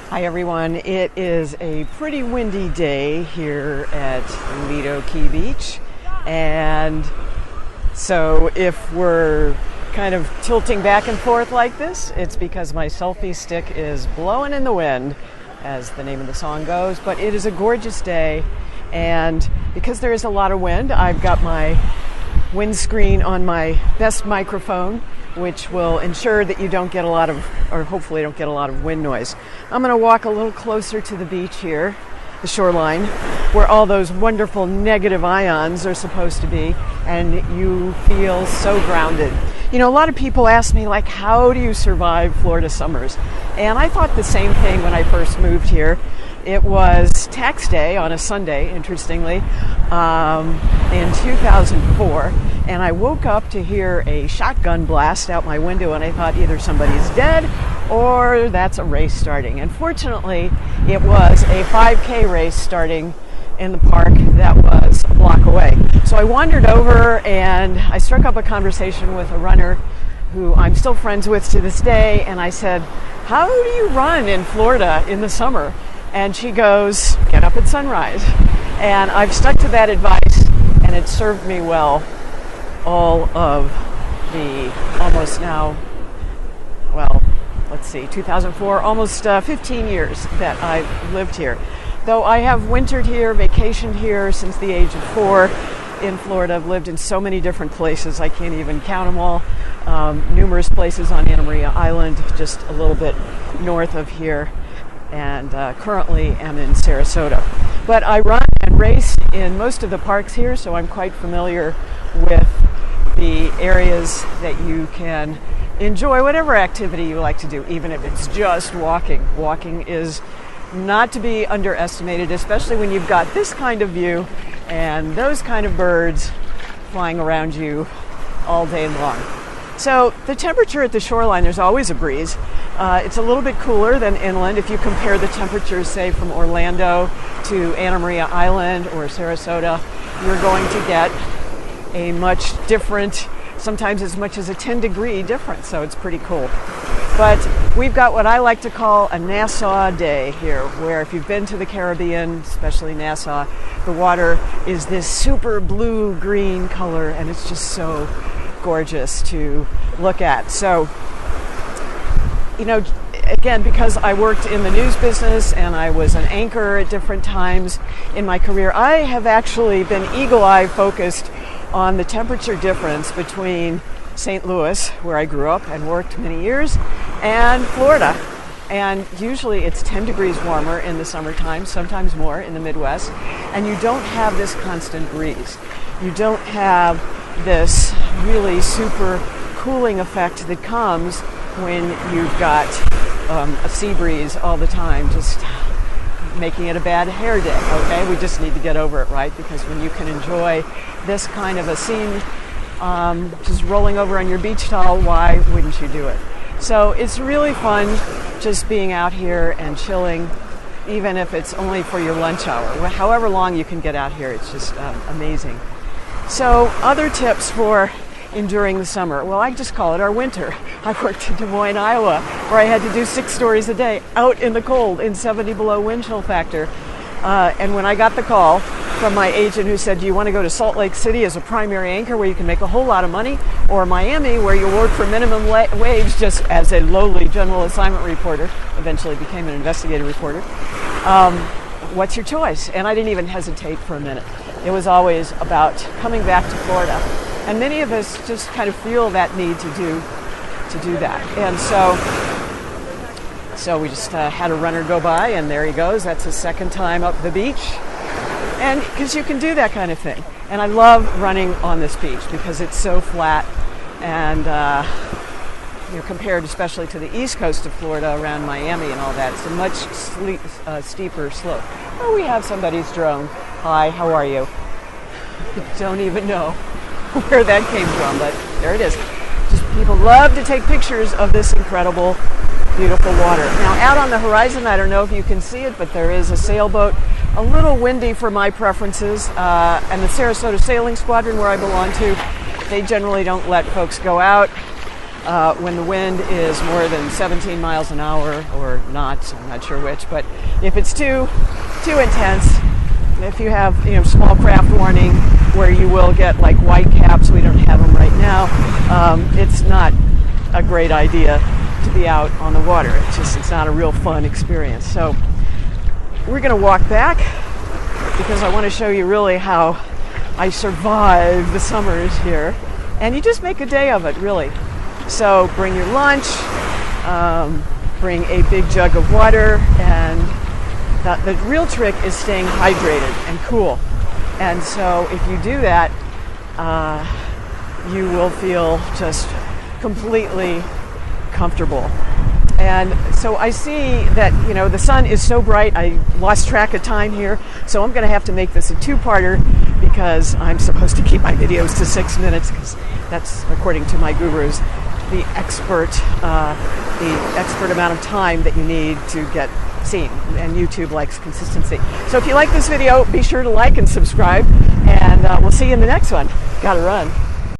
Hi everyone, it is a pretty windy day here at Lido Key Beach, and so if we're kind of tilting back and forth like this, it's because my selfie stick is blowing in the wind, as the name of the song goes. But it is a gorgeous day, and because there is a lot of wind, I've got my windscreen on my best microphone, which will ensure that you don't get a lot of, or hopefully don't get a lot of wind noise. I'm going to walk a little closer to the beach here, the shoreline, where all those wonderful negative ions are supposed to be, and you feel so grounded. You know, a lot of people ask me, like, how do you survive Florida summers? And I thought the same thing when I first moved here. It was tax day on a Sunday, interestingly, in 2004, and I woke up to hear a shotgun blast out my window, and I thought either somebody's dead or that's a race starting. And fortunately, it was a 5K race starting in the park that was a block away. So I wandered over and I struck up a conversation with a runner who I'm still friends with to this day, and I said, "How do you run in Florida in the summer?" And she goes, "Get up at sunrise." And I've stuck to that advice, and it served me well all of the almost now, well, let's see, 2004, almost 15 years that I've lived here. Though I have wintered here, vacationed here since the age of 4 in Florida. I've lived in so many different places, I can't even count them all. Numerous places on Santa Maria Island, just a little bit north of here, and currently am in Sarasota. But I run and race in most of the parks here, so I'm quite familiar with the areas that you can enjoy whatever activity you like to do, even if it's just walking. Walking is not to be underestimated, especially when you've got this kind of view and those kind of birds flying around you all day long. So the temperature at the shoreline, there's always a breeze. It's a little bit cooler than inland. If you compare the temperatures, say, from Orlando to Santa Maria Island or Sarasota, you're going to get a much different, sometimes as much as a 10-degree difference, so it's pretty cool. But we've got what I like to call a Nassau day here, where if you've been to the Caribbean, especially Nassau, the water is this super blue-green color, and it's just so gorgeous to look at. So, you know, again, because I worked in the news business and I was an anchor at different times in my career, I have actually been eagle-eye focused on the temperature difference between St. Louis, where I grew up and worked many years, and Florida. And usually it's 10 degrees warmer in the summertime, sometimes more in the Midwest, and you don't have this constant breeze. You don't have this really super cooling effect that comes when you've got a sea breeze all the time, just making it a bad hair day, okay? We just need to get over it, right? Because when you can enjoy this kind of a scene, just rolling over on your beach towel, why wouldn't you do it? So it's really fun just being out here and chilling, even if it's only for your lunch hour. However long you can get out here, it's just amazing. So other tips for enduring the summer. Well, I just call it our winter. I worked in Des Moines, Iowa, where I had to do 6 stories a day out in the cold in 70 below wind chill factor. And when I got the call from my agent who said, "Do you want to go to Salt Lake City as a primary anchor where you can make a whole lot of money, or Miami where you work for minimum wage just as a lowly general assignment reporter," eventually became an investigative reporter, "what's your choice?" And I didn't even hesitate for a minute. It was always about coming back to Florida. And many of us just kind of feel that need to do that. And so we just had a runner go by, and there he goes. That's his second time up the beach. And because you can do that kind of thing. And I love running on this beach because it's so flat, and compared especially to the east coast of Florida around Miami and all that, it's a much steeper slope. Oh, we have somebody's drone. Hi, how are you? Don't even know where that came from, but there it is. Just people love to take pictures of this incredible, beautiful water. Now, out on the horizon, I don't know if you can see it, but there is a sailboat. A little windy for my preferences, and the Sarasota Sailing Squadron, where I belong to, they generally don't let folks go out when the wind is more than 17 miles an hour or not, so I'm not sure which, but if it's too intense, if you have small craft warning where you will get like white caps, we don't have them right now, it's not a great idea to be out on the water. It's not a real fun experience. So we're going to walk back because I want to show you really how I survive the summers here, and you just make a day of it, really. So bring your lunch, bring a big jug of water, and the real trick is staying hydrated and cool. And so if you do that, you will feel just completely comfortable. And so I see that the sun is so bright, I lost track of time here, so I'm going to have to make this a two-parter because I'm supposed to keep my videos to 6 minutes, because that's, according to my gurus, the expert amount of time that you need to get seen, and YouTube likes consistency. So if you like this video, be sure to like and subscribe, and we'll see you in the next one. Gotta run.